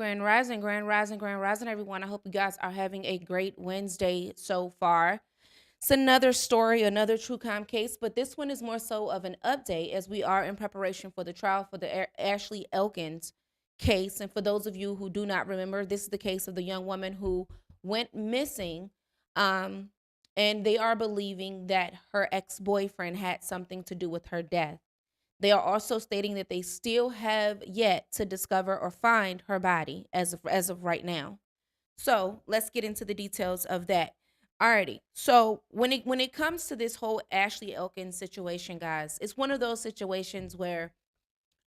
Grand Rising, Grand Rising, Grand Rising, everyone. I hope you guys are having a great Wednesday so far. It's another story, another true crime case, but this one is more so of an update as we are in preparation for the trial for the Ashley Elkins case. And for those of you who do not remember, this is the case of the young woman who went missing. Um, and they are believing that her ex boyfriend had something to do with her death. They are also stating that they still have yet to discover or find her body as of right now. So let's get into the details of that. Alrighty. So when it comes to this whole Ashley Elkins situation, guys, it's one of those situations where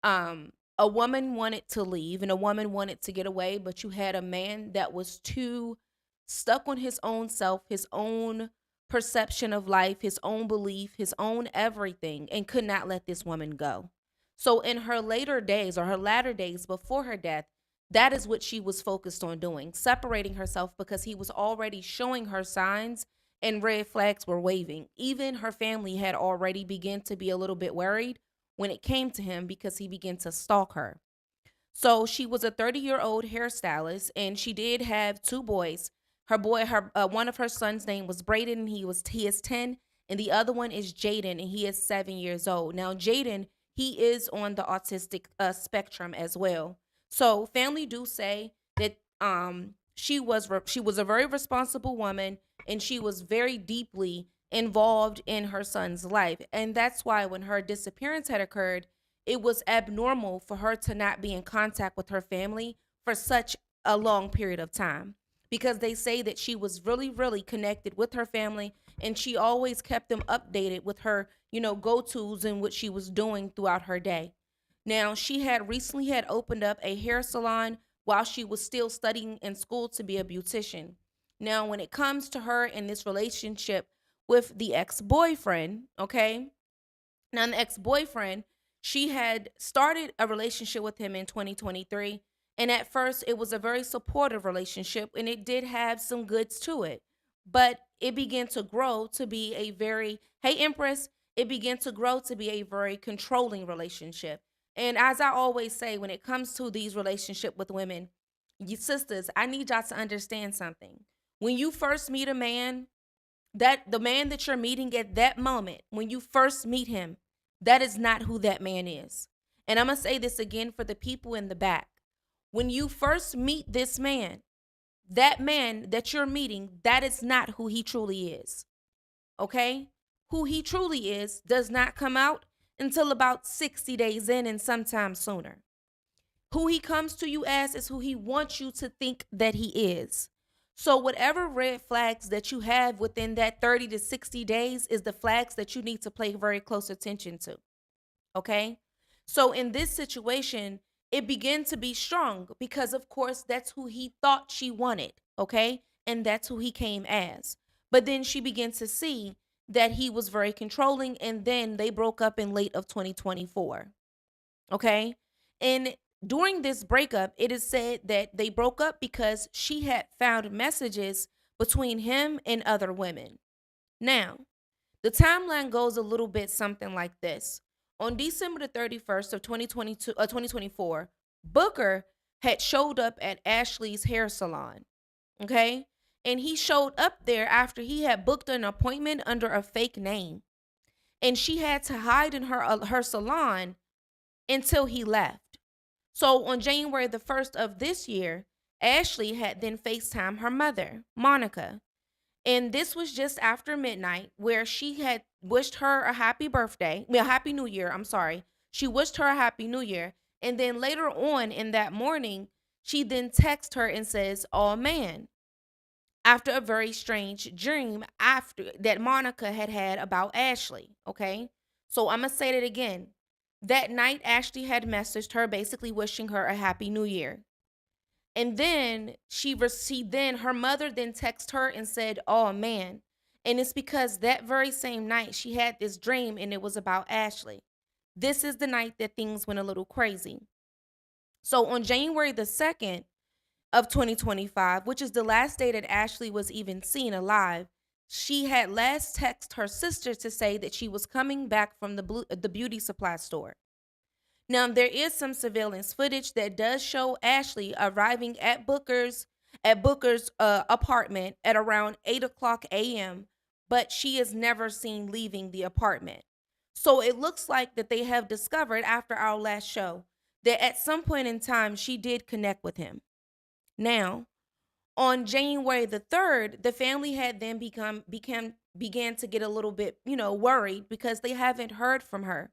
a woman wanted to leave and a woman wanted to get away, but you had a man that was too stuck on his own self, his own perception of life, his own belief, his own everything, and could not let this woman go. So in her later days or her latter days before her death, that is what she was focused on doing, separating herself because he was already showing her signs and red flags were waving. Even her family had already begun to be a little bit worried when it came to him because he began to stalk her. So she was a 30-year-old hairstylist and she did have two boys. Her one of her sons' name was Braden and he is 10, and the other one is Jaden and he is 7 years old. Now Jaden, he is on the autistic spectrum as well. So family do say that she was a very responsible woman and she was very deeply involved in her son's life. And that's why when her disappearance had occurred, it was abnormal for her to not be in contact with her family for such a long period of time, because they say that she was really, really connected with her family and she always kept them updated with her, go-tos and what she was doing throughout her day. Now, she had recently had opened up a hair salon while she was still studying in school to be a beautician. Now, when it comes to her in this relationship with the ex-boyfriend, okay? Now, the ex-boyfriend, she had started a relationship with him in 2023, and at first it was a very supportive relationship and it did have some goods to it. But it began to grow to be a very, hey Empress, it began to grow to be a very controlling relationship. And as I always say, when it comes to these relationship with women, you sisters, I need y'all to understand something. When you first meet a man, that the man that you're meeting at that moment, when you first meet him, that is not who that man is. And I'm going to say this again for the people in the back. When you first meet this man, that man that you're meeting, that is not who he truly is. Okay? Who he truly is does not come out until about 60 days in and sometimes sooner. Who he comes to you as is who he wants you to think that he is. So whatever red flags that you have within that 30 to 60 days is the flags that you need to pay very close attention to. Okay? So in this situation, it began to be strong because of course that's who he thought she wanted, okay? And that's who he came as. But then she began to see that he was very controlling and then they broke up in late of 2024. Okay? And during this breakup, it is said that they broke up because she had found messages between him and other women. Now, the timeline goes a little bit something like this. On December the 31st of 2024, Booker had showed up at Ashley's hair salon. Okay? And he showed up there after he had booked an appointment under a fake name. And she had to hide in her salon until he left. So on January the 1st of this year, Ashley had then FaceTimed her mother, Monica. And this was just after midnight, where she had wished her a happy birthday, a happy new year. I'm sorry. She wished her a happy new year. And then later on in that morning, she then texts her and says, "Oh man," after a very strange dream after that Monica had had about Ashley. Okay. So I'm going to say that again. That night, Ashley had messaged her basically wishing her a happy new year. And then her mother then texted her and said, "Oh man." And it's because that very same night she had this dream and it was about Ashley. This is the night that things went a little crazy. So on January the 2nd of 2025, which is the last day that Ashley was even seen alive, she had last texted her sister to say that she was coming back from the beauty supply store. Now, there is some surveillance footage that does show Ashley arriving at Booker's apartment at around 8 o'clock a.m., but she is never seen leaving the apartment. So it looks like that they have discovered after our last show that at some point in time she did connect with him. Now, on January the 3rd, the family had then began to get a little bit, worried because they haven't heard from her.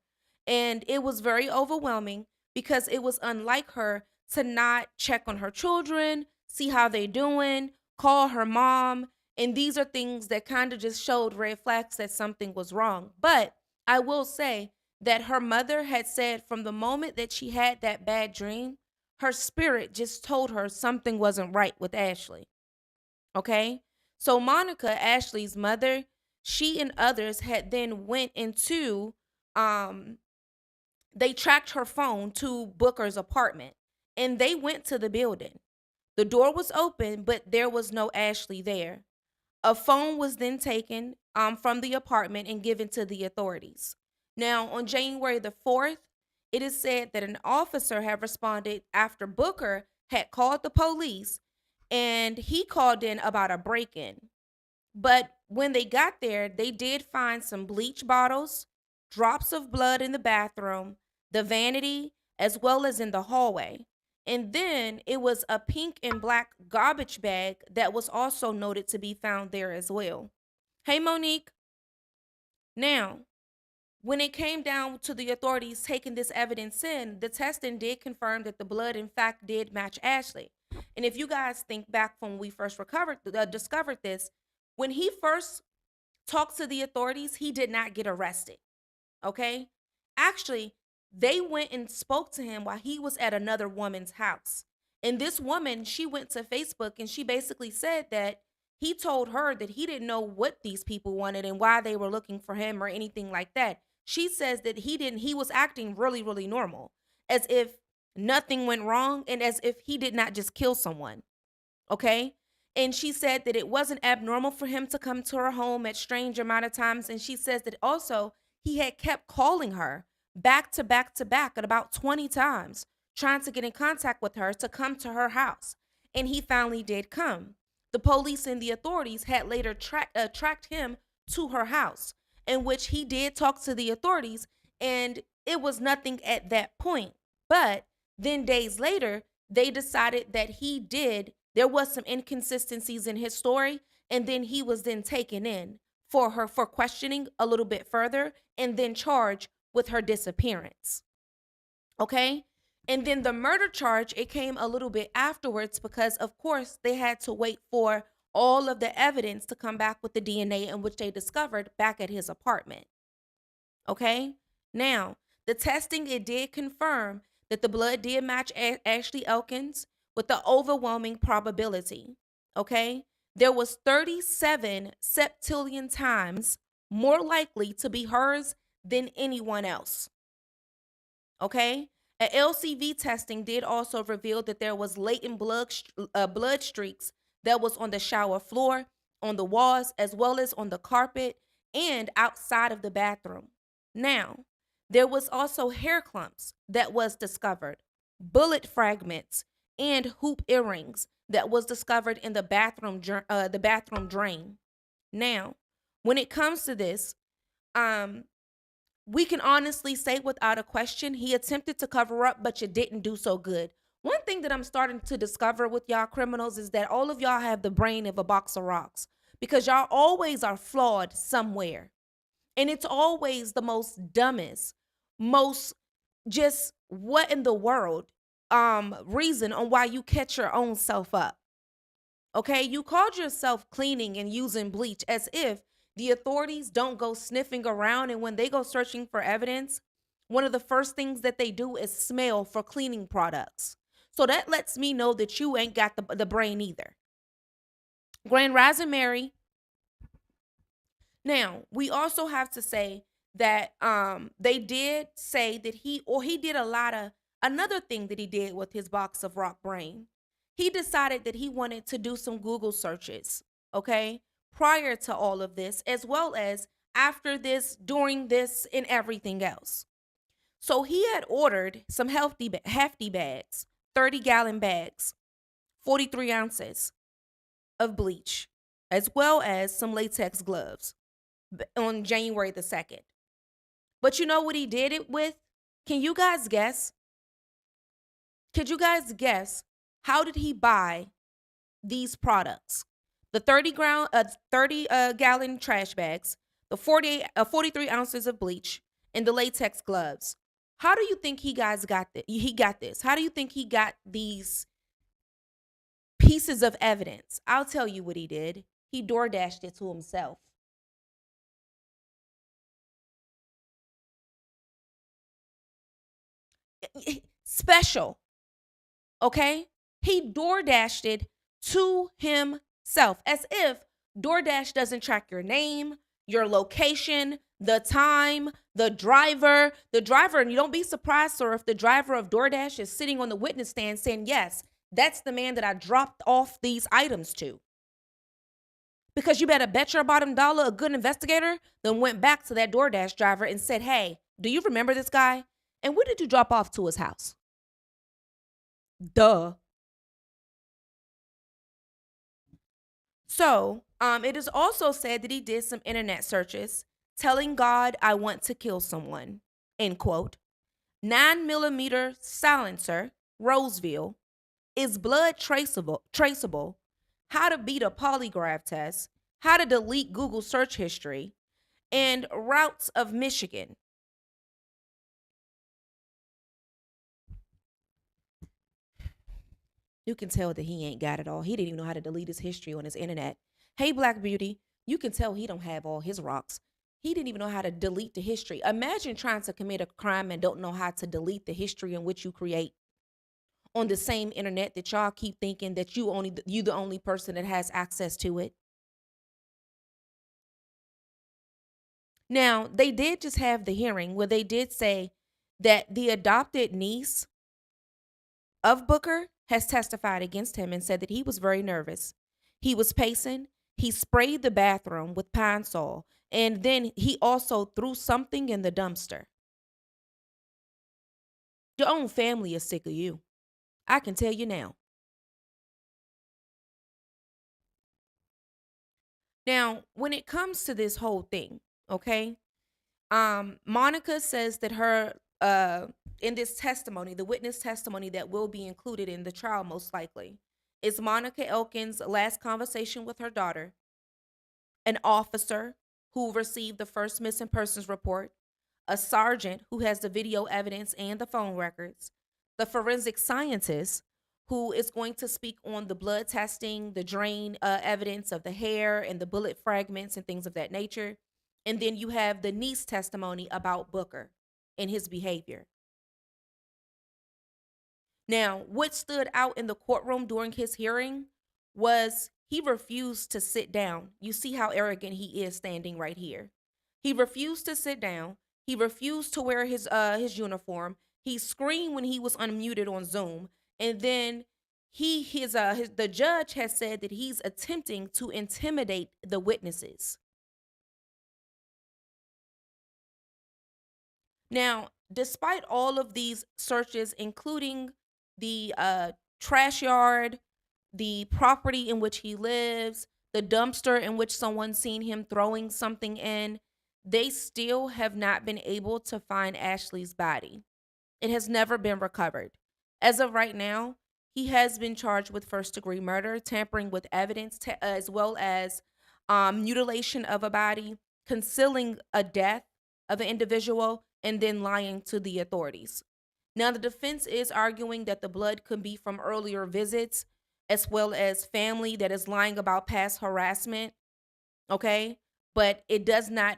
And it was very overwhelming because it was unlike her to not check on her children, see how they doing, call her mom, and these are things that kind of just showed red flags that something was wrong. But I will say that her mother had said from the moment that she had that bad dream, her spirit just told her something wasn't right with Ashley. Okay? So Monica, Ashley's mother, she and others had then went into um they tracked her phone to Booker's apartment and they went to the building. The door was open, but there was no Ashley there. A phone was then taken from the apartment and given to the authorities. Now, on January the 4th, it is said that an officer had responded after Booker had called the police and he called in about a break in. But when they got there, they did find some bleach bottles, drops of blood in the bathroom, the vanity, as well as in the hallway. And then it was a pink and black garbage bag that was also noted to be found there as well. Hey, Monique. Now, when it came down to the authorities taking this evidence in, the testing did confirm that the blood, in fact, did match Ashley. And if you guys think back from when we first discovered this, when he first talked to the authorities, he did not get arrested. Okay? Actually, they went and spoke to him while he was at another woman's house. And this woman, she went to Facebook and she basically said that he told her that he didn't know what these people wanted and why they were looking for him or anything like that. She says that he was acting really, really normal, as if nothing went wrong and as if he did not just kill someone. Okay? And she said that it wasn't abnormal for him to come to her home at strange amount of times. And she says that also he had kept calling her back to back to back at about 20 times, trying to get in contact with her to come to her house. And he finally did come. The police and the authorities had later tracked him to her house, in which he did talk to the authorities, and it was nothing at that point. But then days later, they decided that there was some inconsistencies in his story, and then he was then taken in for questioning a little bit further and then charged with her disappearance. Okay? And then the murder charge, it came a little bit afterwards because of course they had to wait for all of the evidence to come back with the DNA in which they discovered back at his apartment. Okay? Now, the testing, it did confirm that the blood did match Ashley Elkins with the overwhelming probability. Okay? There was 37 septillion times more likely to be hers than anyone else. Okay? A LCV testing did also reveal that there was latent blood streaks that was on the shower floor, on the walls, as well as on the carpet and outside of the bathroom. Now, there was also hair clumps that was discovered, bullet fragments, and hoop earrings that was discovered in the bathroom drain. Now, when it comes to this, we can honestly say without a question, he attempted to cover up, but you didn't do so good. One thing that I'm starting to discover with y'all criminals is that all of y'all have the brain of a box of rocks because y'all always are flawed somewhere. And it's always the most dumbest, most just what in the world reason on why you catch your own self up. Okay, you called yourself cleaning and using bleach as if the authorities don't go sniffing around, and when they go searching for evidence, one of the first things that they do is smell for cleaning products. So that lets me know that you ain't got the brain either. Grand Rising Mary. Now, we also have to say that they did say that he did a lot of another thing that he did with his box of rock brain. He decided that he wanted to do some Google searches, okay, prior to all of this, as well as after this, during this, and everything else. So he had ordered some hefty bags, 30-gallon bags, 43 ounces of bleach, as well as some latex gloves on January the 2nd. But you know what he did it with? Can you guys guess? Could you guys guess how did he buy these products? The 30 gallon trash bags, the 43 ounces of bleach, and the latex gloves. How do you think he got this? How do you think he got these pieces of evidence? I'll tell you what he did. He door dashed it to himself. Special, okay? He door dashed it to himself as if DoorDash doesn't track your name, your location, the time, the driver, and you don't be surprised, sir, if the driver of DoorDash is sitting on the witness stand saying, yes, that's the man that I dropped off these items to. Because you better bet your bottom dollar a good investigator then went back to that DoorDash driver and said, hey, do you remember this guy? And what did you drop off to his house? Duh. So, it is also said that he did some internet searches telling God, I want to kill someone, end quote. 9mm silencer, Roseville, is blood traceable, how to beat a polygraph test, how to delete Google search history, and routes of Michigan. You can tell that he ain't got it all. He didn't even know how to delete his history on his internet. Hey, Black Beauty, you can tell he don't have all his rocks. He didn't even know how to delete the history. Imagine trying to commit a crime and don't know how to delete the history in which you create on the same internet that y'all keep thinking that you the only person that has access to it. Now, they did just have the hearing where they did say that the adopted niece of Booker has testified against him and said that he was very nervous. He was pacing. He sprayed the bathroom with Pine Sol, and then he also threw something in the dumpster. Your own family is sick of you. I can tell you now. Now, when it comes to this whole thing, okay, Monica says that her in this testimony, the witness testimony that will be included in the trial most likely, is Monica Elkins' last conversation with her daughter, an officer who received the first missing persons report, a sergeant who has the video evidence and the phone records, the forensic scientist who is going to speak on the blood testing, the drain evidence of the hair and the bullet fragments and things of that nature. And then you have the niece testimony about Booker and his behavior. Now, what stood out in the courtroom during his hearing was he refused to sit down. You see how arrogant he is standing right here. He refused to sit down. He refused to wear his uniform. He screamed when he was unmuted on Zoom, and then the judge has said that he's attempting to intimidate the witnesses. Now, despite all of these searches, including the trash yard, the property in which he lives, the dumpster in which someone seen him throwing something in, they still have not been able to find Ashley's body. It has never been recovered. As of right now, he has been charged with first-degree murder, tampering with evidence, as well as mutilation of a body, concealing a death of an individual, and then lying to the authorities. Now, the defense is arguing that the blood could be from earlier visits, as well as family that is lying about past harassment. Okay. But it does not,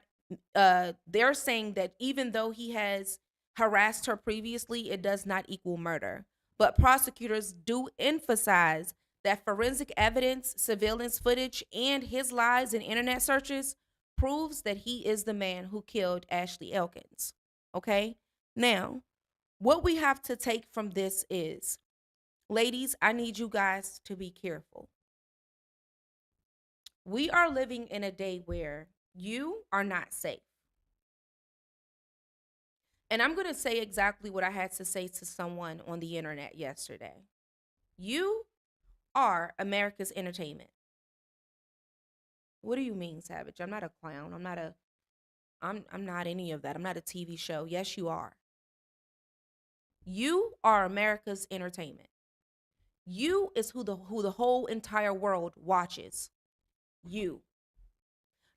they're saying that even though he has harassed her previously, it does not equal murder. But prosecutors do emphasize that forensic evidence, surveillance footage, and his lies and internet searches proves that he is the man who killed Ashley Elkins. Okay. Now, what we have to take from this is, ladies, I need you guys to be careful. We are living in a day where you are not safe. And I'm going to say exactly what I had to say to someone on the internet yesterday. You are America's entertainment. What do you mean, Savage? I'm not a clown. I'm not any of that. I'm not a TV show. Yes, you are. You are America's entertainment. You is who the whole entire world watches. You.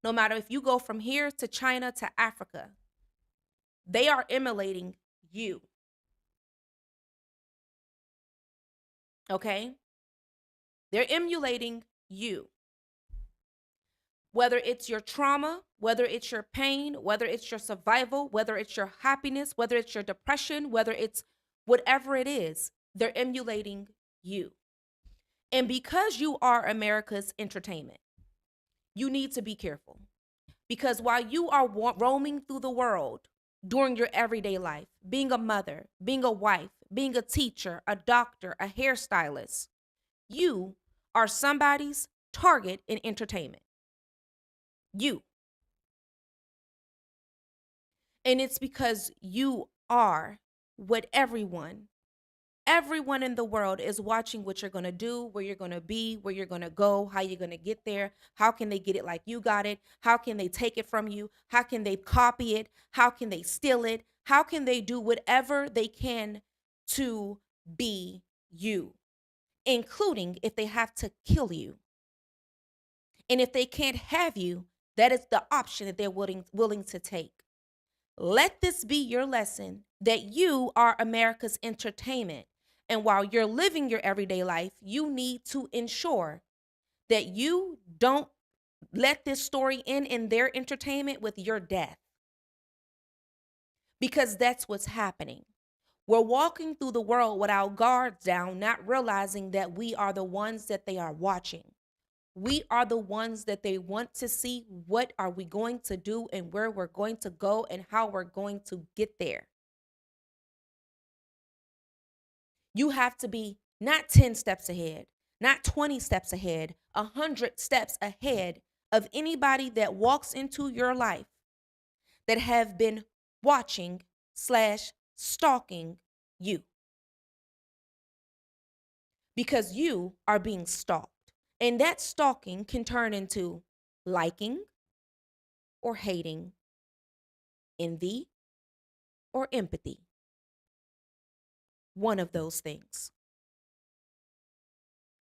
No matter if you go from here to China to Africa, they are emulating you. Okay? They're emulating you. Whether it's your trauma, whether it's your pain, whether it's your survival, whether it's your happiness, whether it's your depression, whether it's whatever it is, they're emulating you. And because you are America's entertainment, you need to be careful. Because while you are roaming through the world during your everyday life, being a mother, being a wife, being a teacher, a doctor, a hairstylist, you are somebody's target in entertainment. You. And it's because you are what everyone in the world is watching what you're going to do, where you're going to be, where you're going to go, how you're going to get there. How can they get it like you got it? How can they take it from you? How can they copy it? How can they steal it? How can they do whatever they can to be you, including if they have to kill you? And if they can't have you, that is the option that they're willing to take. Let this be your lesson that you are America's entertainment. And while you're living your everyday life, you need to ensure that you don't let this story end in their entertainment with your death. Because that's what's happening. We're walking through the world with our guards down, not realizing that we are the ones that they are watching. We are the ones that they want to see. What are we going to do and where we're going to go and how we're going to get there? You have to be not 10 steps ahead, not 20 steps ahead, 100 steps ahead of anybody that walks into your life that have been watching / stalking you. Because you are being stalked. And that stalking can turn into liking or hating, envy or empathy. One of those things.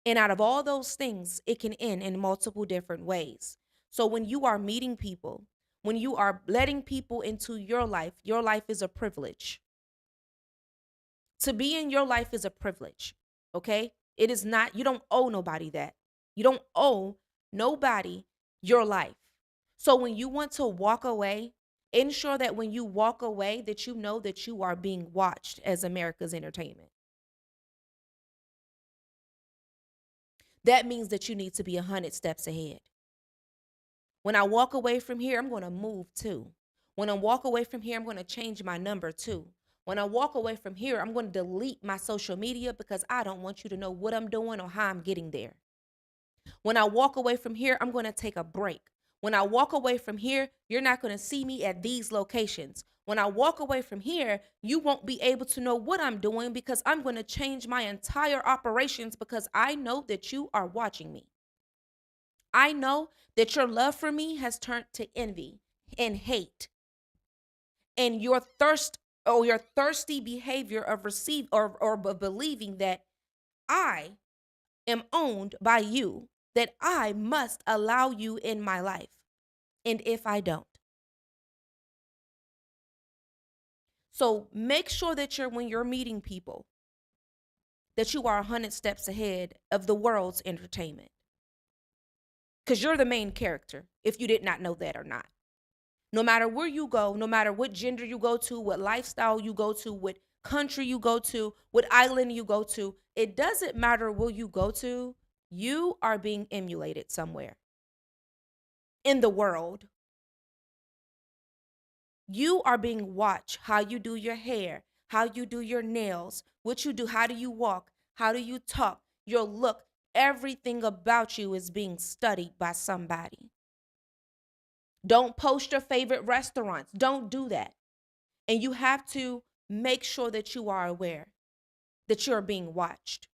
And out of all those things, it can end in multiple different ways. So when you are meeting people, when you are letting people into your life is a privilege. To be in your life is a privilege, okay? It is not, you don't owe nobody that. You don't owe nobody your life. So when you want to walk away, ensure that when you walk away that you know that you are being watched as America's entertainment. That means that you need to be 100 steps ahead. When I walk away from here, I'm going to move too. When I walk away from here, I'm going to change my number too. When I walk away from here, I'm going to delete my social media because I don't want you to know what I'm doing or how I'm getting there. When I walk away from here, I'm going to take a break. When I walk away from here, you're not going to see me at these locations. When I walk away from here, you won't be able to know what I'm doing because I'm going to change my entire operations because I know that you are watching me. I know that your love for me has turned to envy and hate. And your thirst or your thirsty behavior of believing that I am owned by you, that I must allow you in my life. And if I don't. So make sure that when you're meeting people, that you are 100 steps ahead of the world's entertainment. Because you're the main character, if you did not know that or not. No matter where you go, no matter what gender you go to, what lifestyle you go to, what country you go to, what island you go to, it doesn't matter where you go to, you are being emulated somewhere in the world. You are being watched, how you do your hair, how you do your nails, what you do, how do you walk, how do you talk, your look, everything about you is being studied by somebody. Don't post your favorite restaurants. Don't do that. And you have to make sure that you are aware that you're being watched.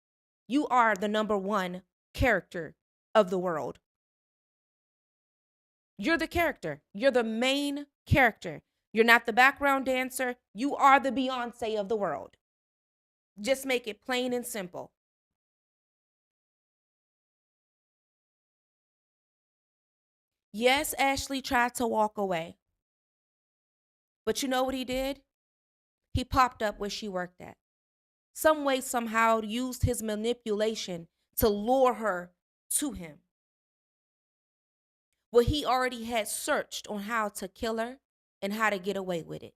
You are the number one character of the world. You're the character. You're the main character. You're not the background dancer. You are the Beyonce of the world. Just make it plain and simple. Yes, Ashley tried to walk away. But you know what he did? He popped up where she worked at. Some way, somehow, used his manipulation to lure her to him. Well, he already had searched on how to kill her and how to get away with it.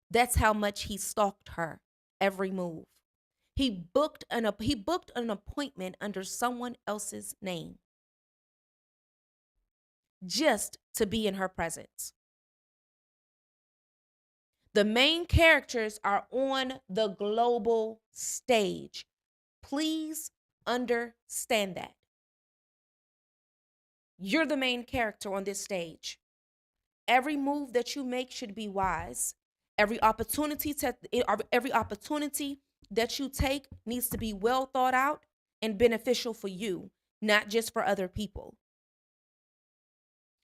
That's how much he stalked her every move. He booked an appointment under someone else's name just to be in her presence. The main characters are on the global stage. Please understand that. You're the main character on this stage. Every move that you make should be wise. Every opportunity that you take needs to be well thought out and beneficial for you, not just for other people.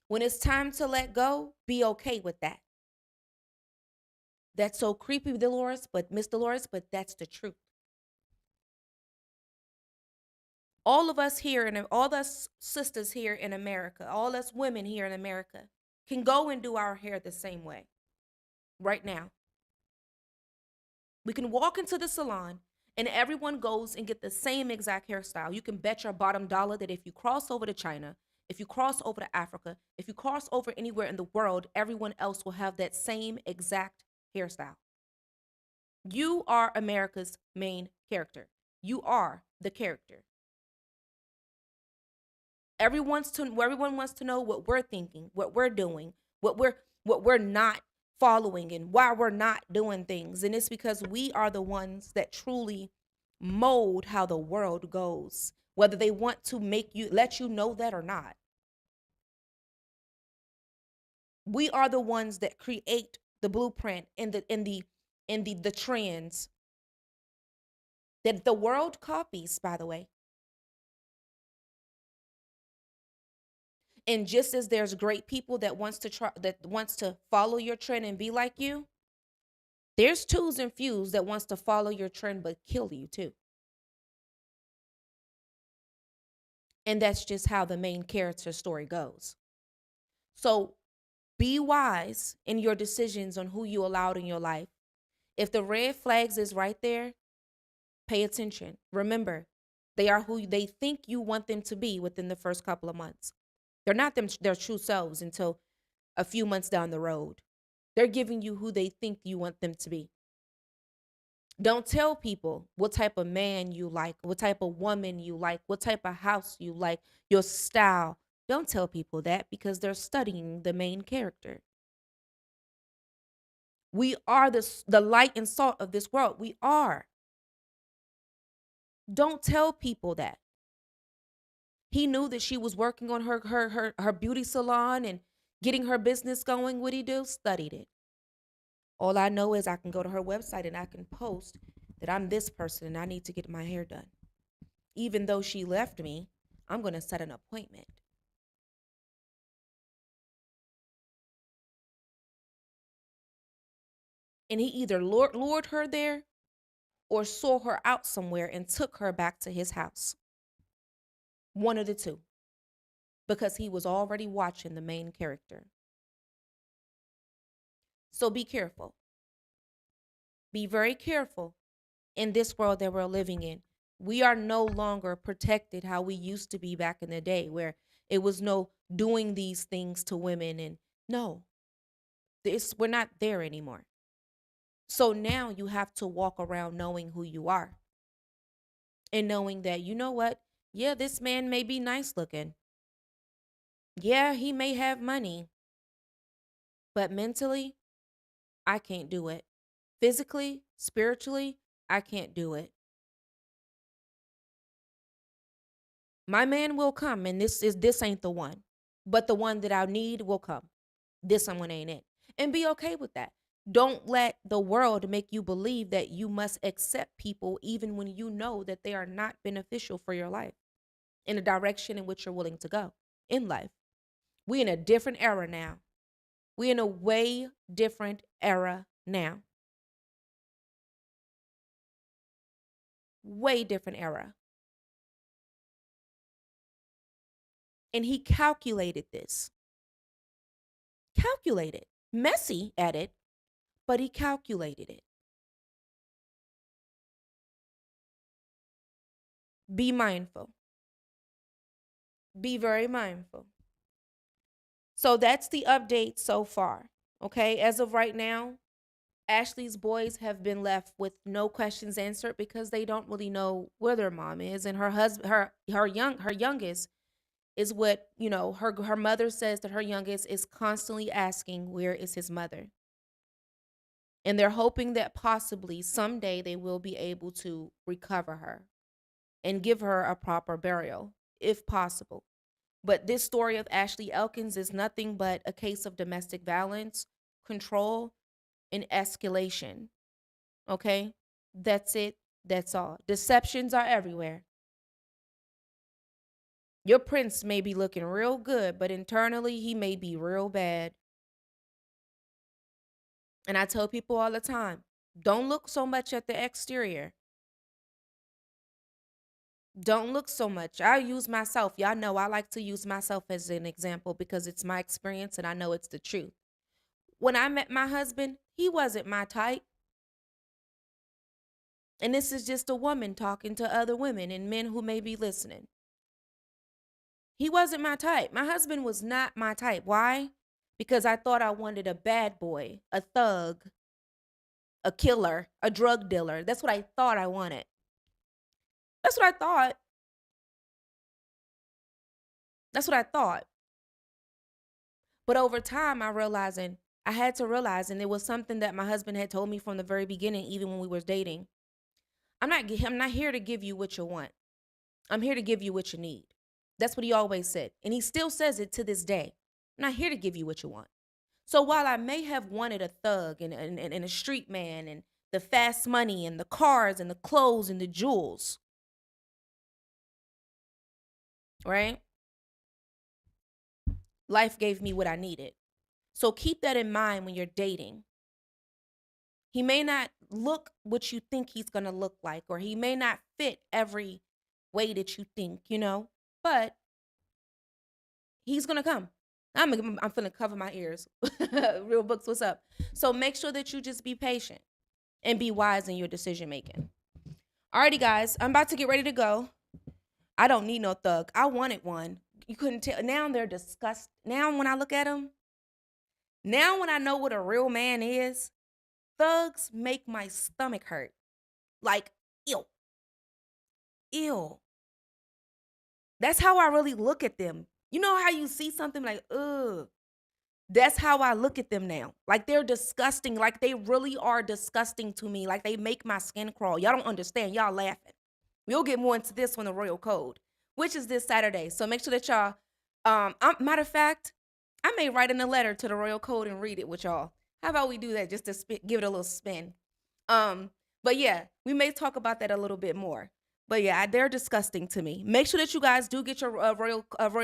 When it's time to let go, be okay with that. That's so creepy, Dolores, but Miss Dolores, but that's the truth. All of us here and all us sisters here in America, all us women here in America can go and do our hair the same way right now. We can walk into the salon and everyone goes and get the same exact hairstyle. You can bet your bottom dollar that if you cross over to China, if you cross over to Africa, if you cross over anywhere in the world, everyone else will have that same exact hairstyle. You are America's main character. You are the character. Everyone wants to know what we're thinking, what we're doing, what we're not following and why we're not doing things. And it's because we are the ones that truly mold how the world goes, whether they want to let you know that or not. We are the ones that create the blueprint and the trends that the world copies, by the way. And just as there's great people that wants to follow your trend and be like you, there's twos and fews that wants to follow your trend but kill you too. And that's just how the main character story goes. So be wise in your decisions on who you allowed in your life. If the red flags is right there, pay attention. Remember, they are who they think you want them to be within the first couple of months. They're not their true selves until a few months down the road. They're giving you who they think you want them to be. Don't tell people what type of man you like, what type of woman you like, what type of house you like, your style. Don't tell people that because they're studying the main character. We are the light and salt of this world. We are. Don't tell people that. He knew that she was working on her beauty salon and getting her business going. What'd he do? Studied it. All I know is I can go to her website and I can post that I'm this person and I need to get my hair done. Even though she left me, I'm going to set an appointment. And he either lured her there or saw her out somewhere and took her back to his house. One of the two. Because he was already watching the main character. So be careful. Be very careful in this world that we're living in. We are no longer protected how we used to be back in the day where it was no doing these things to women. And no, we're not there anymore. So now you have to walk around knowing who you are and knowing that, you know what? Yeah, this man may be nice looking. Yeah, he may have money, but mentally, I can't do it. Physically, spiritually, I can't do it. My man will come, and this ain't the one. But the one that I need will come. This one ain't it. And be okay with that. Don't let the world make you believe that you must accept people even when you know that they are not beneficial for your life in the direction in which you're willing to go in life. We're in a different era now. We're in a way different era now. Way different era. And he calculated this. Calculated. Messy at it, but he calculated it. Be mindful. Be very mindful. So that's the update so far. Okay. As of right now, Ashley's boys have been left with no questions answered because they don't really know where their mom is. And her husband, her youngest is what, her mother says that her youngest is constantly asking, where is his mother? And they're hoping that possibly someday they will be able to recover her and give her a proper burial, if possible. But this story of Ashley Elkins is nothing but a case of domestic violence, control, and escalation. Okay? That's it. That's all. Deceptions are everywhere. Your prince may be looking real good, but internally he may be real bad. And I tell people all the time, don't look so much at the exterior. Don't look so much. I use myself. Y'all know I like to use myself as an example because it's my experience and I know it's the truth. When I met my husband, he wasn't my type. And this is just a woman talking to other women and men who may be listening. He wasn't my type. My husband was not my type. Why? Because I thought I wanted a bad boy, a thug, a killer, a drug dealer. That's what I thought I wanted. That's what I thought. That's what I thought. But over time, I had to realize, and it was something that my husband had told me from the very beginning, even when we were dating. I'm not here to give you what you want. I'm here to give you what you need. That's what he always said. And he still says it to this day. I'm not here to give you what you want. So while I may have wanted a thug and a street man and the fast money and the cars and the clothes and the jewels, right? Life gave me what I needed. So keep that in mind when you're dating. He may not look what you think he's going to look like, or he may not fit every way that you think, but he's going to come. I'm going to cover my ears. Real books, what's up? So make sure that you just be patient and be wise in your decision making. Alrighty, guys, I'm about to get ready to go. I don't need no thug. I wanted one. You couldn't tell. Now they're disgusting. Now when I look at them, now when I know what a real man is, thugs make my stomach hurt. Like, ew. Ew. That's how I really look at them. You know how you see something like, ugh. That's how I look at them now. Like, they're disgusting. Like, they really are disgusting to me. Like, they make my skin crawl. Y'all don't understand. Y'all laughing. We'll get more into this on the Royal Code, which is this Saturday. So make sure that y'all, matter of fact, I may write in a letter to the Royal Code and read it with y'all. How about we do that just to give it a little spin? But yeah, we may talk about that a little bit more. But yeah, they're disgusting to me. Make sure that you guys do get your Royal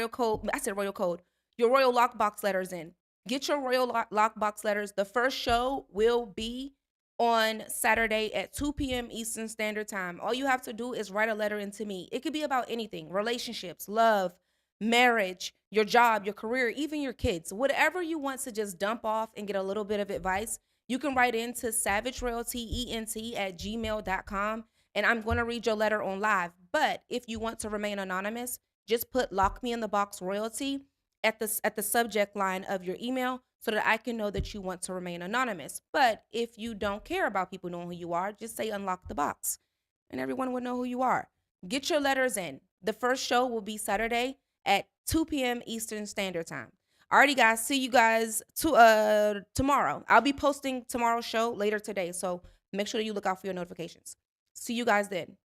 Code. I said Royal Code. Your Royal Lockbox letters in. Get your Royal Lockbox letters. The first show will be on Saturday at 2 p.m. Eastern Standard Time. All you have to do is write a letter into me. It could be about anything: relationships, love, marriage, your job, your career, even your kids. Whatever you want to just dump off and get a little bit of advice, you can write into savageroyaltyent@gmail.com, and I'm going to read your letter on live. But if you want to remain anonymous, just put "Lock Me in the Box Royalty" at the subject line of your email so that I can know that you want to remain anonymous. But if you don't care about people knowing who you are, just say "Unlock the Box," and everyone will know who you are. Get your letters in. The first show will be Saturday at 2 p.m. Eastern Standard Time. Alrighty, guys. See you guys tomorrow. I'll be posting tomorrow's show later today, so make sure you look out for your notifications. See you guys then.